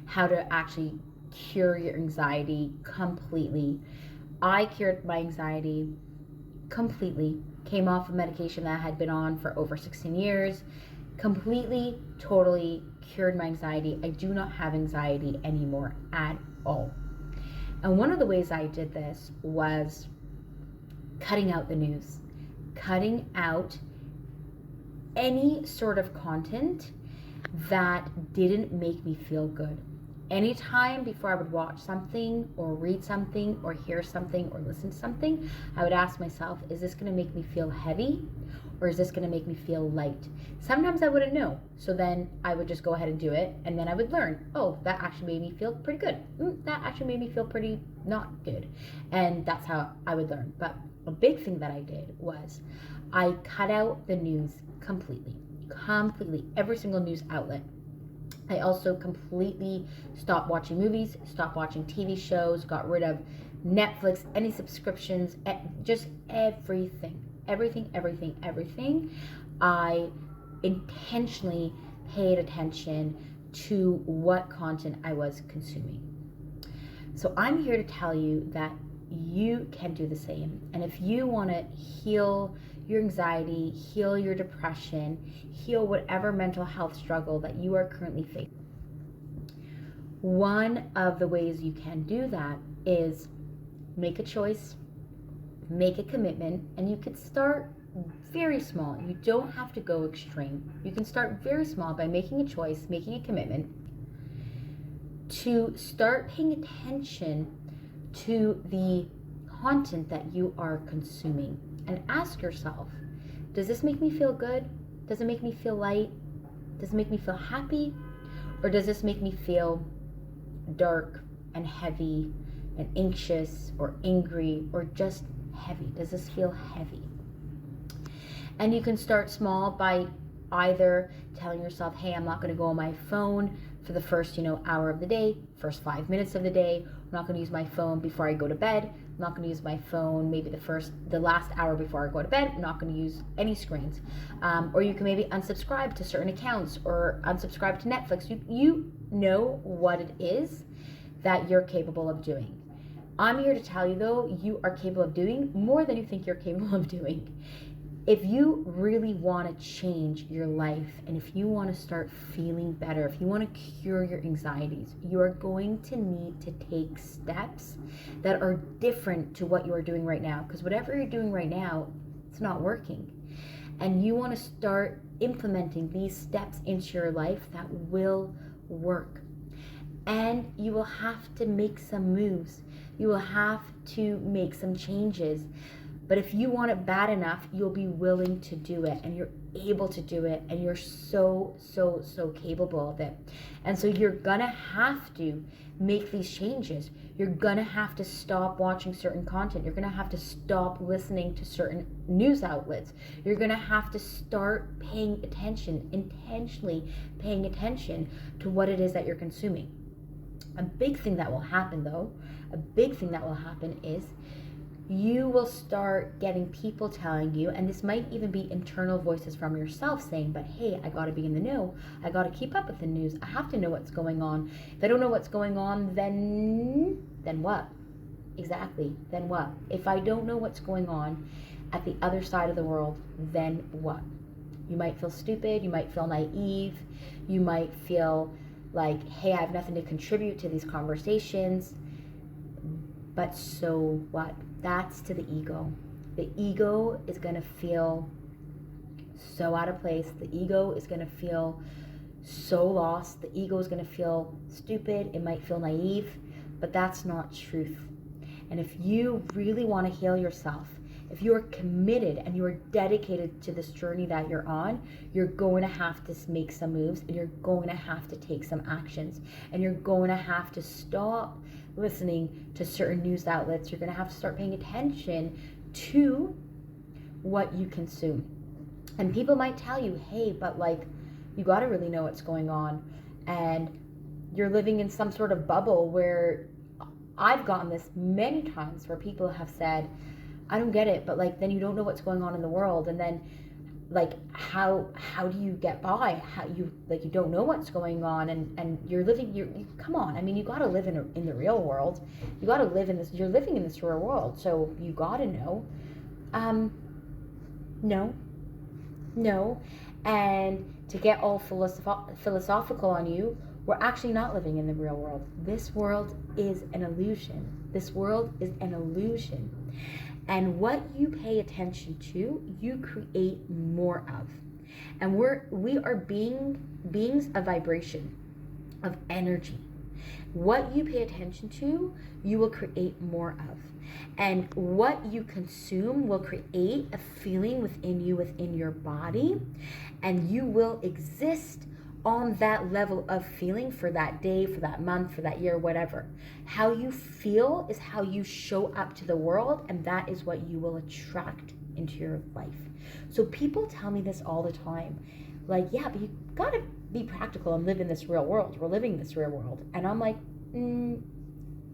how to actually cure your anxiety completely. I cured my anxiety completely. Came off of medication that I had been on for over 16 years. Completely, totally cured my anxiety. I do not have anxiety anymore at all. And one of the ways I did this was cutting out the news, cutting out any sort of content that didn't make me feel good. Anytime before I would watch something or read something or hear something or listen to something, I would ask myself, is this going to make me feel heavy or is this going to make me feel light? Sometimes I wouldn't know. So then I would just go ahead and do it. And then I would learn, oh, that actually made me feel pretty good. That actually made me feel pretty not good. And that's how I would learn. But a big thing that I did was I cut out the news completely, every single news outlet. I also completely stopped watching movies, stopped watching TV shows, got rid of Netflix, any subscriptions, just everything. I intentionally paid attention to what content I was consuming. So I'm here to tell you that you can do the same. And if you want to heal your anxiety, heal your depression, heal whatever mental health struggle that you are currently facing, one of the ways you can do that is make a choice, make a commitment, and you could start very small. You don't have to go extreme. You can start very small by making a choice, making a commitment to start paying attention to the content that you are consuming, and ask yourself, does this make me feel good? Does it make me feel light? Does it make me feel happy? Or does this make me feel dark and heavy and anxious or angry or just heavy? Does this feel heavy? And you can start small by either telling yourself, hey, I'm not going to go on my phone for the first, hour of the day, first 5 minutes of the day. I'm not going to use my phone before I go to bed. I'm not going to use my phone maybe the last hour before I go to bed. I'm not going to use any screens. Or you can maybe unsubscribe to certain accounts or unsubscribe to Netflix. You know what it is that you're capable of doing. I'm here to tell you, though, you are capable of doing more than you think you're capable of doing. If you really want to change your life and if you want to start feeling better, if you want to cure your anxieties, you are going to need to take steps that are different to what you are doing right now. Because whatever you're doing right now, it's not working. And you want to start implementing these steps into your life that will work. And you will have to make some moves. You will have to make some changes. But if you want it bad enough, you'll be willing to do it, and you're able to do it, and you're so capable of it. And so you're gonna have to make these changes. You're gonna have to stop watching certain content. You're gonna have to stop listening to certain news outlets. You're gonna have to start paying attention, intentionally paying attention to what it is that you're consuming. A big thing that will happen, though, is you will start getting people telling you, and this might even be internal voices from yourself saying, but hey, I gotta be in the know. I gotta keep up with the news. I have to know what's going on. If I don't know what's going on, then what? Exactly, then what? If I don't know what's going on at the other side of the world, then what? You might feel stupid, you might feel naive, you might feel like, hey, I have nothing to contribute to these conversations. But so what? That's to the ego. The ego is going to feel so out of place. The ego is going to feel so lost. The ego is going to feel stupid. It might feel naive, but that's not truth. And if you really want to heal yourself, if you are committed and you are dedicated to this journey that you're on, you're going to have to make some moves, and you're going to have to take some actions, and you're going to have to stop listening to certain news outlets. You're going to have to start paying attention to what you consume. And people might tell you, hey, but you got to really know what's going on, and you're living in some sort of bubble. Where I've gotten this many times where people have said, I don't get it, but then you don't know what's going on in the world. And then like how do you get by? How you don't know what's going on, and you're living, you come on, I mean, you got to live in the real world. You got to live in this, you're living in this real world, so you got to know. No. And to get all philosophical on you, we're actually not living in the real world. This world is an illusion. This world is an illusion. And what you pay attention to, you create more of. And we are beings of vibration, of energy. What you pay attention to, you will create more of. And what you consume will create a feeling within you, within your body, and you will exist on that level of feeling for that day, for that month, for that year, whatever. How you feel is how you show up to the world, and that is what you will attract into your life. So people tell me this all the time, like, yeah, but you gotta be practical and live in this real world. We're living in this real world. And I'm like,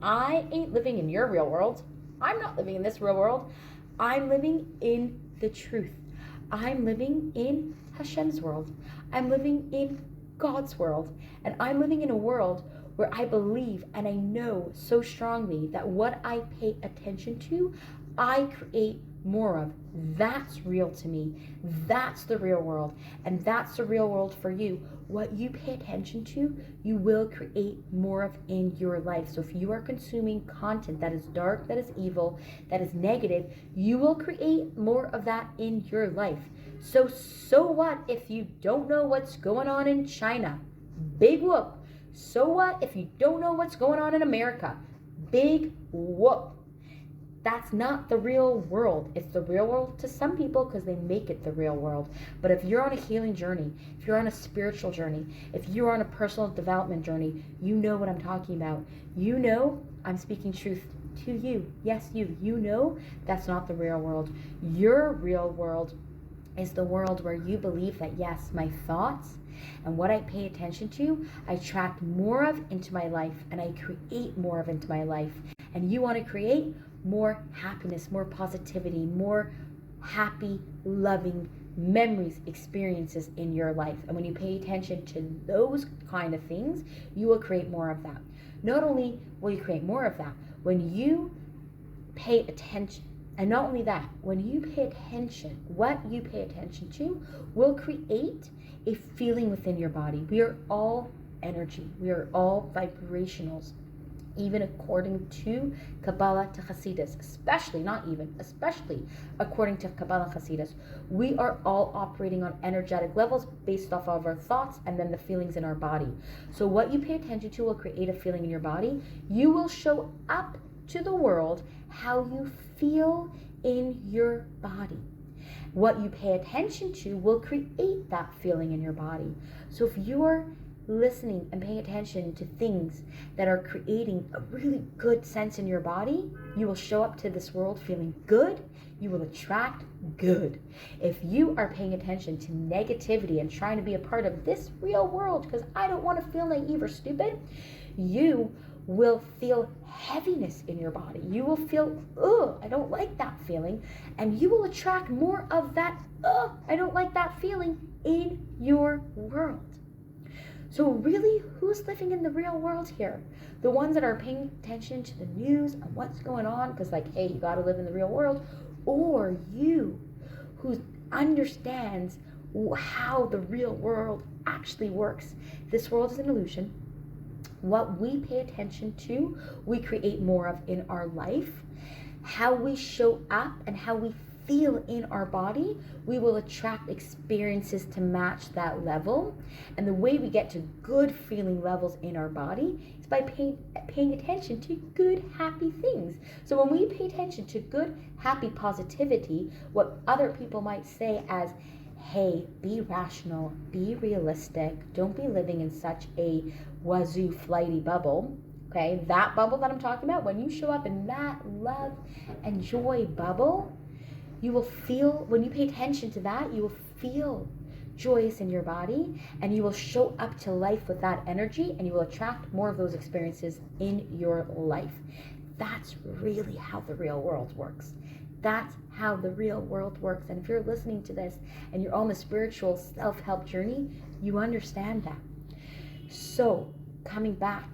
I ain't living in your real world. I'm not living in this real world. I'm living in the truth. I'm living in Hashem's world. I'm living in God's world. And I'm living in a world where I believe and I know so strongly that what I pay attention to, I create more of. That's real to me. That's the real world. And that's the real world for you. What you pay attention to, you will create more of in your life. So if you are consuming content that is dark, that is evil, that is negative, you will create more of that in your life. So what if you don't know what's going on in China? Big whoop. So what if you don't know what's going on in America? Big whoop. That's not the real world. It's the real world to some people because they make it the real world. But if you're on a healing journey, if you're on a spiritual journey, if you're on a personal development journey, you know what I'm talking about. You know I'm speaking truth to you. Yes, you. You know that's not the real world. Your real world is the world where you believe that, yes, my thoughts and what I pay attention to, I attract more of into my life, and I create more of into my life. And you want to create more happiness, more positivity, more happy, loving memories, experiences in your life. And when you pay attention to those kind of things, you will create more of that. Not only will you create more of that, when you pay attention, and not only that, when you pay attention, what you pay attention to will create a feeling within your body. We are all energy. We are all vibrationals. Even according to Kabbalah to Hasidus, especially according to Kabbalah and Hasidus, we are all operating on energetic levels based off of our thoughts and then the feelings in our body. So what you pay attention to will create a feeling in your body. You will show up to the world how you feel in your body. What you pay attention to will create that feeling in your body. So if you are listening and paying attention to things that are creating a really good sense in your body, you will show up to this world feeling good. You will attract good. If you are paying attention to negativity and trying to be a part of this real world because I don't want to feel naive or stupid, you will feel heaviness in your body. You will feel, I don't like that feeling. And you will attract more of that, I don't like that feeling in your world. So really, who's living in the real world here? The ones that are paying attention to the news and what's going on, because like, hey, you got to live in the real world, or you who understands how the real world actually works. This world is an illusion. What we pay attention to, we create more of in our life. How we show up and how we feel in our body, we will attract experiences to match that level. And the way we get to good feeling levels in our body is by paying attention to good, happy things. So when we pay attention to good, happy positivity, what other people might say as, hey, be rational, be realistic, don't be living in such a wazoo flighty bubble. Okay, that bubble that I'm talking about, when you show up in that love and joy bubble, you will feel, when you pay attention to that, you will feel joyous in your body, and you will show up to life with that energy, and you will attract more of those experiences in your life. That's really how the real world works. That's how the real world works. And if you're listening to this and you're on the spiritual self-help journey, you understand that. So, coming back,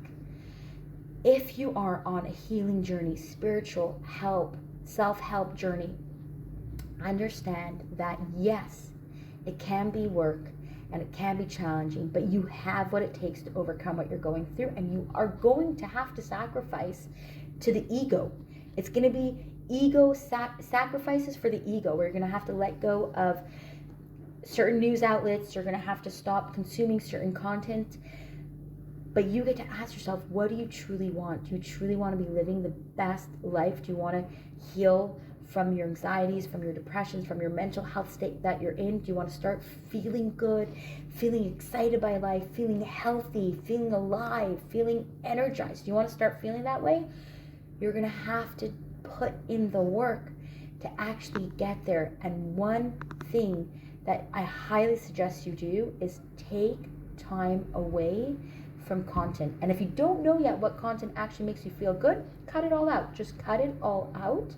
if you are on a healing journey, spiritual help, self-help journey, understand that yes, it can be work and it can be challenging, but you have what it takes to overcome what you're going through, and you are going to have to sacrifice to the ego. It's going to be ego sacrifices for the ego, where you're going to have to let go of certain news outlets, you're going to have to stop consuming certain content. But you get to ask yourself, what do you truly want? Do you truly want to be living the best life? Do you want to heal from your anxieties, from your depressions, from your mental health state that you're in? Do you want to start feeling good, feeling excited by life, feeling healthy, feeling alive, feeling energized? Do you want to start feeling that way? You're going to have to put in the work to actually get there. And one thing that I highly suggest you do is take time away from content. And if you don't know yet what content actually makes you feel good, cut it all out. Just cut it all out,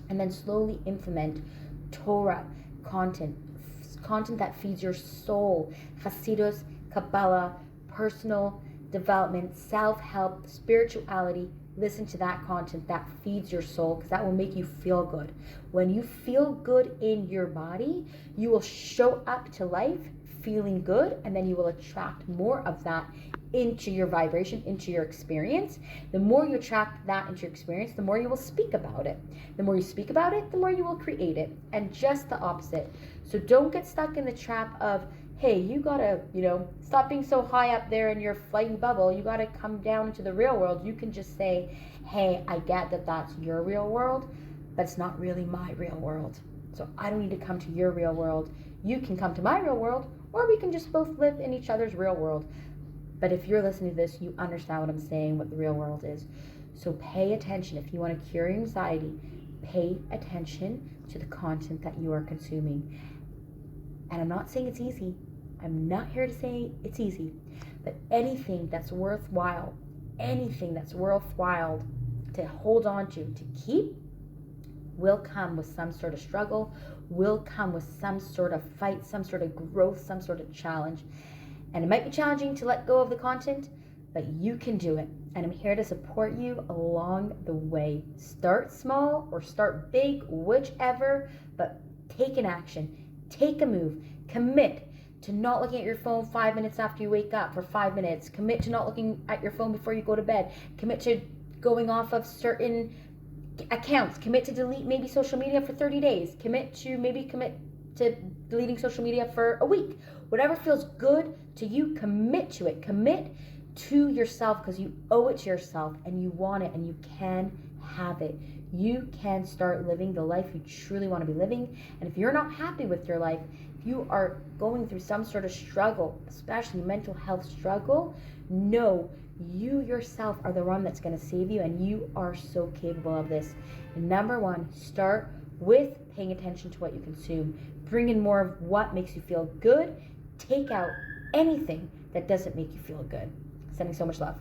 and then slowly implement Torah content that feeds your soul, Hasidus, Kabbalah, personal development, self-help, spirituality. Listen to that content that feeds your soul, because that will make you feel good. When you feel good in your body, you will show up to life feeling good, and then you will attract more of that into your vibration, into your experience. The more you attract that into your experience, the more you will speak about it. The more you speak about it, the more you will create it. And just the opposite. So don't get stuck in the trap of, hey, you gotta, stop being so high up there in your flighty bubble. You gotta come down into the real world. You can just say, hey, I get that that's your real world, but it's not really my real world. So I don't need to come to your real world. You can come to my real world, or we can just both live in each other's real world. But if you're listening to this, you understand what I'm saying, what the real world is. So pay attention. If you want to cure your anxiety, pay attention to the content that you are consuming. And I'm not saying it's easy. I'm not here to say it's easy. But anything that's worthwhile to hold on to keep, will come with some sort of struggle, will come with some sort of fight, some sort of growth, some sort of challenge. And it might be challenging to let go of the content, but you can do it. And I'm here to support you along the way. Start small or start big, whichever, but take an action. Take a move. Commit to not looking at your phone 5 minutes after you wake up for 5 minutes. Commit to not looking at your phone before you go to bed. Commit to going off of certain accounts. Commit to delete maybe social media for 30 days. Commit to deleting social media for a week. Whatever feels good to you, commit to it. Commit to yourself, because you owe it to yourself and you want it and you can have it. You can start living the life you truly want to be living. And if you're not happy with your life, if you are going through some sort of struggle, especially mental health struggle, know you yourself are the one that's going to save you, and you are so capable of this. And number one, start with paying attention to what you consume. Bring in more of what makes you feel good. Take out anything that doesn't make you feel good. Sending so much love.